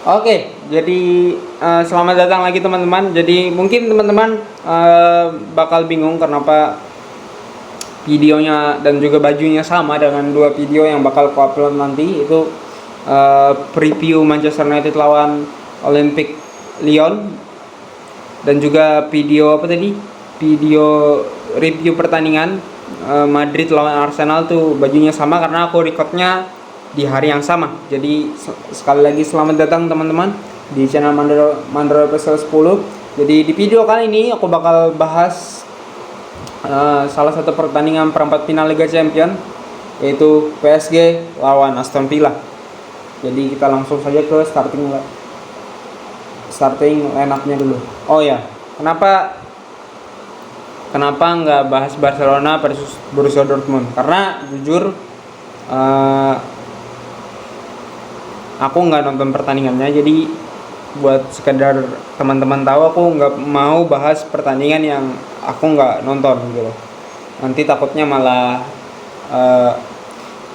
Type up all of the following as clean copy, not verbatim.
Oke, jadi selamat datang lagi teman-teman. Jadi mungkin teman-teman bakal bingung kenapa videonya dan juga bajunya sama dengan dua video yang bakal ku upload nanti. Itu preview Manchester United lawan Olympique Lyon, dan juga video apa tadi? Video review pertandingan Madrid lawan Arsenal tuh bajunya sama karena aku recordnya di hari yang sama. Jadi sekali lagi selamat datang teman-teman di channel Mandro Episode 10. Jadi di video kali ini aku bakal bahas salah satu pertandingan perempat final Liga Champions, yaitu PSG lawan Aston Villa. Jadi kita langsung saja ke starting line up-nya dulu. Oh ya, kenapa nggak bahas Barcelona versus Borussia Dortmund? Karena jujur aku nggak nonton pertandingannya, jadi buat sekedar teman-teman tahu, aku nggak mau bahas pertandingan yang aku nggak nonton gitu. Nanti takutnya malah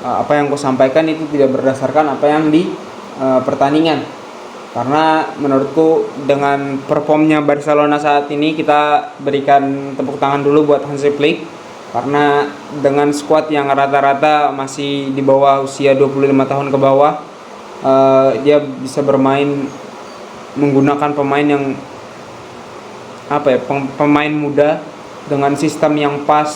apa yang aku sampaikan itu tidak berdasarkan apa yang di pertandingan. Karena menurutku dengan performnya Barcelona saat ini, kita berikan tepuk tangan dulu buat Hansi Flick. Karena dengan skuad yang rata-rata masih di bawah usia 25 tahun ke bawah, dia bisa bermain menggunakan pemain yang pemain muda dengan sistem yang pas,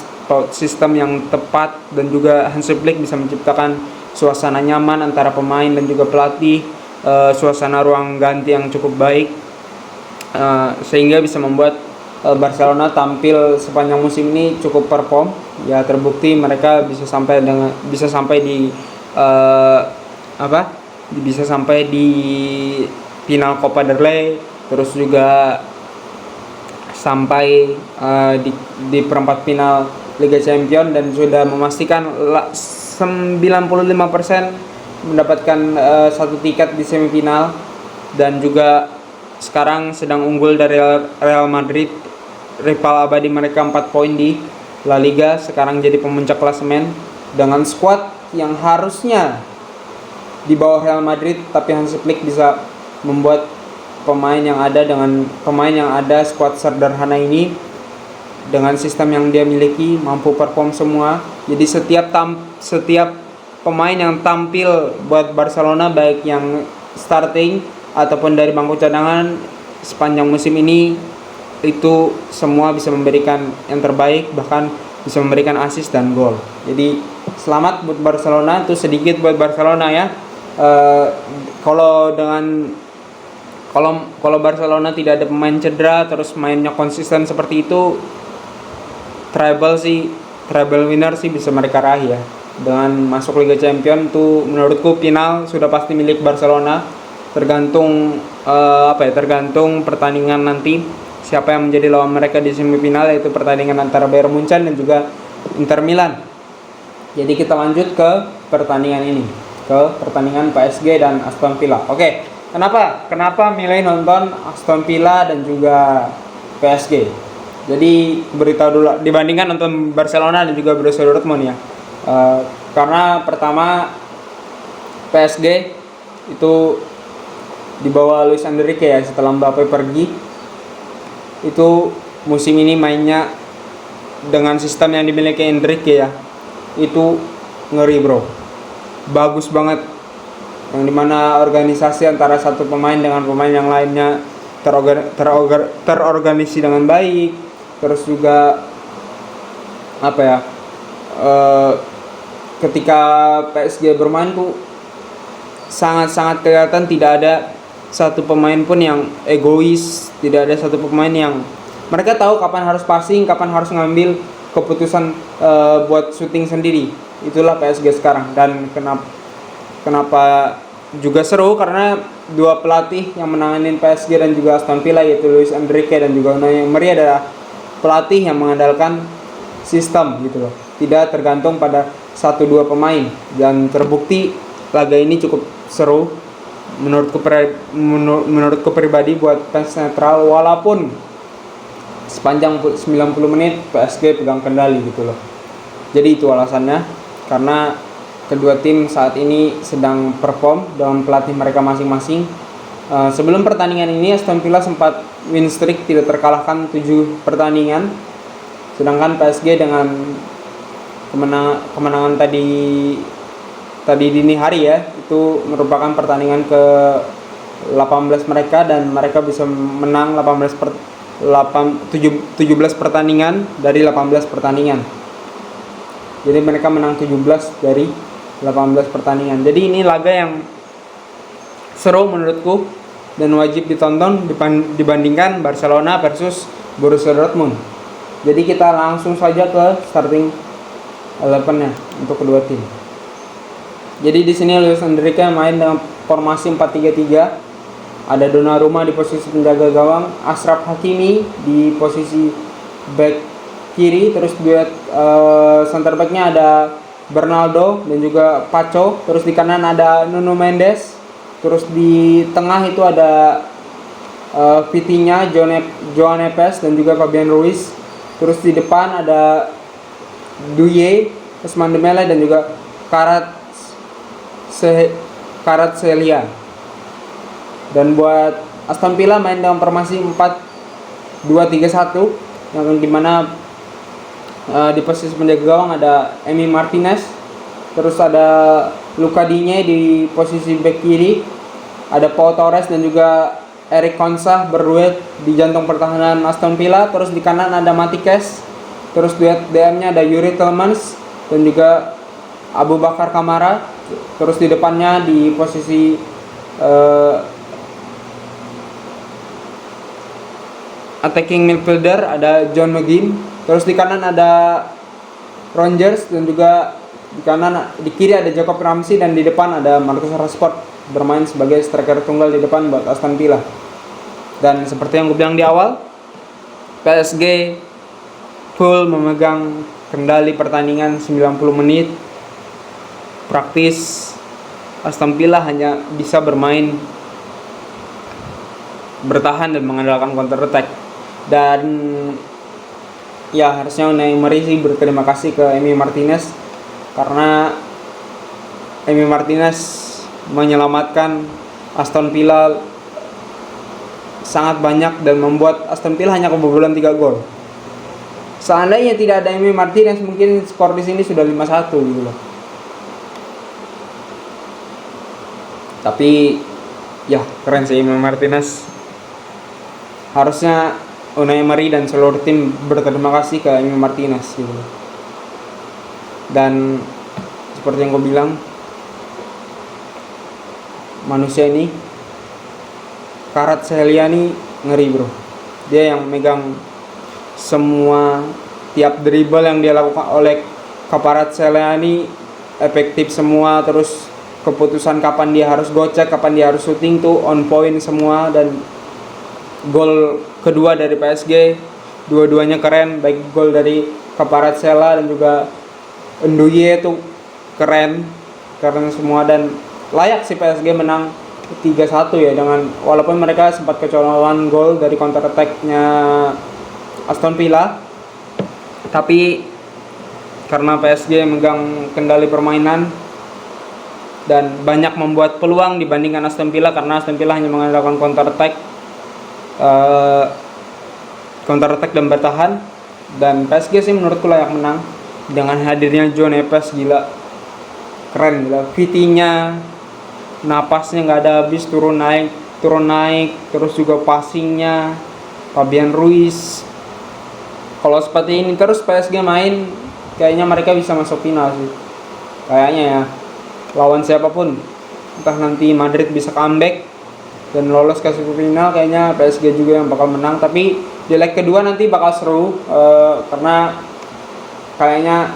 sistem yang tepat, dan juga Hansi Flick bisa menciptakan suasana nyaman antara pemain dan juga pelatih, suasana ruang ganti yang cukup baik, sehingga bisa membuat Barcelona tampil sepanjang musim ini cukup perform. Ya terbukti mereka bisa sampai di final Copa del Rey, terus juga sampai di perempat final Liga Champions, dan sudah memastikan 95% mendapatkan satu tiket di semifinal, dan juga sekarang sedang unggul dari Real Madrid. Rival abadi mereka 4 poin di La Liga, sekarang jadi pemuncak klasemen dengan skuad yang harusnya di bawah Real Madrid, tapi Hansi Flick bisa membuat pemain yang ada skuad sederhana ini dengan sistem yang dia miliki mampu perform semua. Jadi setiap pemain yang tampil buat Barcelona, baik yang starting ataupun dari bangku cadangan sepanjang musim ini, itu semua bisa memberikan yang terbaik, bahkan bisa memberikan assist dan gol. Jadi selamat buat Barcelona. Itu sedikit buat Barcelona ya. Kalau Barcelona tidak ada pemain cedera, terus mainnya konsisten seperti itu, treble winner sih bisa mereka raih ya. Dengan masuk Liga Champions tuh menurutku final sudah pasti milik Barcelona. Tergantung pertandingan nanti siapa yang menjadi lawan mereka di semifinal, yaitu pertandingan antara Bayern Munchen dan juga Inter Milan. Jadi kita lanjut ke pertandingan ini, ke pertandingan PSG dan Aston Villa. Oke, kenapa milih nonton Aston Villa dan juga PSG? Jadi beritahu dulu dibandingkan nonton Barcelona dan juga Borussia Dortmund ya. Karena pertama, PSG itu di bawah Luis Enrique ya, setelah Mbappe pergi, itu musim ini mainnya dengan sistem yang dimiliki Enrique ya, itu ngeri bro, bagus banget, yang dimana organisasi antara satu pemain dengan pemain yang lainnya terorganisasi dengan baik. Terus juga ketika PSG bermain tuh sangat-sangat kelihatan tidak ada satu pemain pun yang egois, tidak ada satu pemain yang mereka tahu kapan harus passing, kapan harus ngambil keputusan buat shooting sendiri. Itulah PSG sekarang. Dan kenapa juga seru, karena dua pelatih yang menanganin PSG dan juga Aston Villa, yaitu Luis Enrique dan juga Unai Emery, adalah pelatih yang mengandalkan sistem gitu loh, tidak tergantung pada 1-2 pemain. Dan terbukti laga ini cukup seru menurutku pribadi buat fans netral, walaupun sepanjang 90 menit PSG pegang kendali gitu loh. Jadi itu alasannya, karena kedua tim saat ini sedang perform dengan pelatih mereka masing-masing. Sebelum pertandingan ini Aston Villa sempat win streak tidak terkalahkan 7 pertandingan, sedangkan PSG dengan kemenangan tadi dini hari ya, itu merupakan pertandingan ke 18 mereka, dan mereka bisa menang 17 pertandingan dari 18 pertandingan. Jadi mereka menang 17 dari 18 pertandingan. Jadi ini laga yang seru menurutku dan wajib ditonton dibandingkan Barcelona versus Borussia Dortmund. Jadi kita langsung saja ke starting 11-nya untuk kedua tim. Jadi di sini Luis Enrique main dengan formasi 4-3-3. Ada Donnarumma di posisi penjaga gawang, Achraf Hakimi di posisi back kiri, terus duet center backnya ada Bernardo dan juga Pacho, terus di kanan ada Nuno Mendes, terus di tengah itu ada Vitinha, João Neves dan juga Fabian Ruiz, terus di depan ada Douye, Ousmane Dembélé dan juga Kvaratskhelia. Dan buat Aston Villa main dalam formasi 4-2-3-1 yang dimana di posisi penjaga gawang ada Emi Martinez, terus ada Luka Digne di posisi back kiri, ada Paul Torres dan juga Eric Konsa berduet di jantung pertahanan Aston Villa, terus di kanan ada Matikes, terus duet DM-nya ada Yuri Tielemans dan juga Abu Bakar Kamara, terus di depannya di posisi attacking midfielder ada John McGinn, terus di kanan ada Rangers dan juga di kiri ada Jacob Ramsey, dan di depan ada Marcus Rashford bermain sebagai striker tunggal di depan buat Aston Villa. Dan seperti yang gue bilang di awal, PSG full memegang kendali pertandingan 90 menit. Praktis Aston Villa hanya bisa bertahan dan mengandalkan counter attack. Dan ya harusnya Unai Emery sih berterima kasih ke Emi Martinez, karena Emi Martinez menyelamatkan Aston Villa sangat banyak dan membuat Aston Villa hanya kebobolan 3 gol. Seandainya tidak ada Emi Martinez, mungkin skor di sini sudah 5-1 gitu loh. Tapi ya keren sih Emi Martinez. Harusnya Unai Emery dan seluruh tim berterima kasih ke Emi Martinez gitu. Dan seperti yang gue bilang, manusia ini Kvaratskhelia ini ngeri bro. Dia yang megang semua, tiap dribble yang dia lakukan oleh Kvaratskhelia ini efektif semua, terus keputusan kapan dia harus gocek, kapan dia harus shooting tuh on point semua. Dan gol kedua dari PSG dua-duanya keren, baik gol dari Kvaratskhelia dan juga Ndoye itu keren semua, dan layak sih PSG menang 3-1 ya, dengan walaupun mereka sempat kecolongan gol dari counter attack-nya Aston Villa, tapi karena PSG megang kendali permainan dan banyak membuat peluang dibandingkan Aston Villa, karena Aston Villa hanya mengandalkan counter attack dan bertahan. Dan PSG sih menurutku layak menang dengan hadirnya João Neves, gila keren gila. Vitinha napasnya nggak ada habis, turun naik, terus juga passingnya Fabian Ruiz. Kalau seperti ini terus PSG main, kayaknya mereka bisa masuk final sih kayaknya ya, lawan siapapun. Entah nanti Madrid bisa comeback dan lolos ke semifinal, kayaknya PSG juga yang bakal menang. Tapi di leg kedua nanti bakal seru, karena kayaknya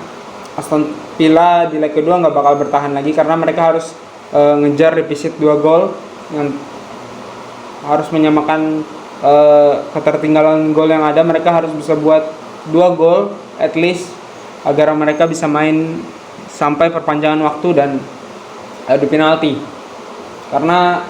Aston Villa di leg kedua nggak bakal bertahan lagi, karena mereka harus ngejar defisit 2 gol yang harus menyamakan ketertinggalan gol yang ada. Mereka harus bisa buat 2 gol at least agar mereka bisa main sampai perpanjangan waktu dan adu penalti, karena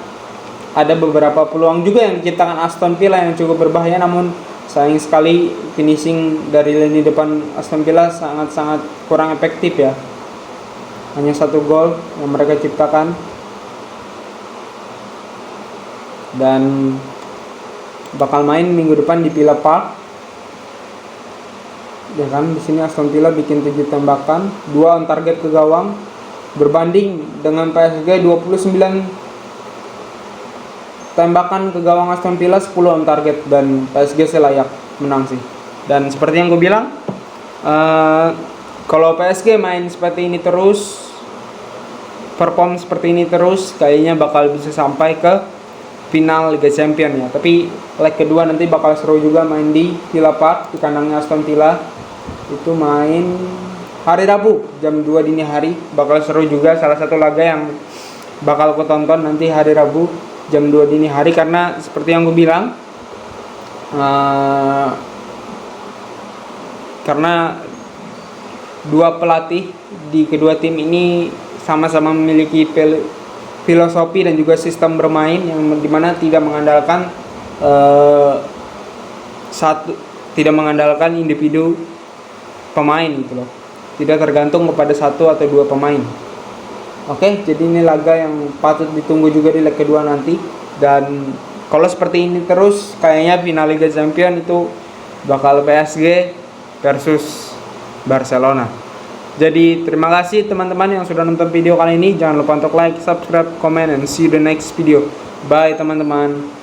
ada beberapa peluang juga yang diciptakan Aston Villa yang cukup berbahaya, namun sayang sekali finishing dari lini depan Aston Villa sangat-sangat kurang efektif ya. Hanya 1 gol yang mereka ciptakan. Dan bakal main minggu depan di Villa Park. Ya kan, di sini Aston Villa bikin 7 tembakan, 2 on target ke gawang, berbanding dengan PSG 29 tembakan ke gawang Aston Villa, 10 on target, dan PSG selayak menang sih. Dan seperti yang gue bilang, kalau PSG main seperti ini terus, perform seperti ini terus, kayaknya bakal bisa sampai ke final Liga Champions ya. Tapi leg kedua nanti bakal seru juga, main di Villa Park, di kandangnya Aston Villa. Itu main hari Rabu jam 2 dini hari, bakal seru juga, salah satu laga yang bakal aku tonton nanti hari Rabu jam 2 dini hari. Karena seperti yang gue bilang, karena dua pelatih di kedua tim ini sama-sama memiliki filosofi dan juga sistem bermain yang dimana tidak mengandalkan individu pemain gitu loh, tidak tergantung kepada 1 atau 2 pemain. Oke, jadi ini laga yang patut ditunggu juga di leg kedua nanti. Dan kalau seperti ini terus, kayaknya final Liga Champions itu bakal PSG versus Barcelona. Jadi terima kasih teman-teman yang sudah nonton video kali ini. Jangan lupa untuk like, subscribe, comment, and see you the next video. Bye teman-teman.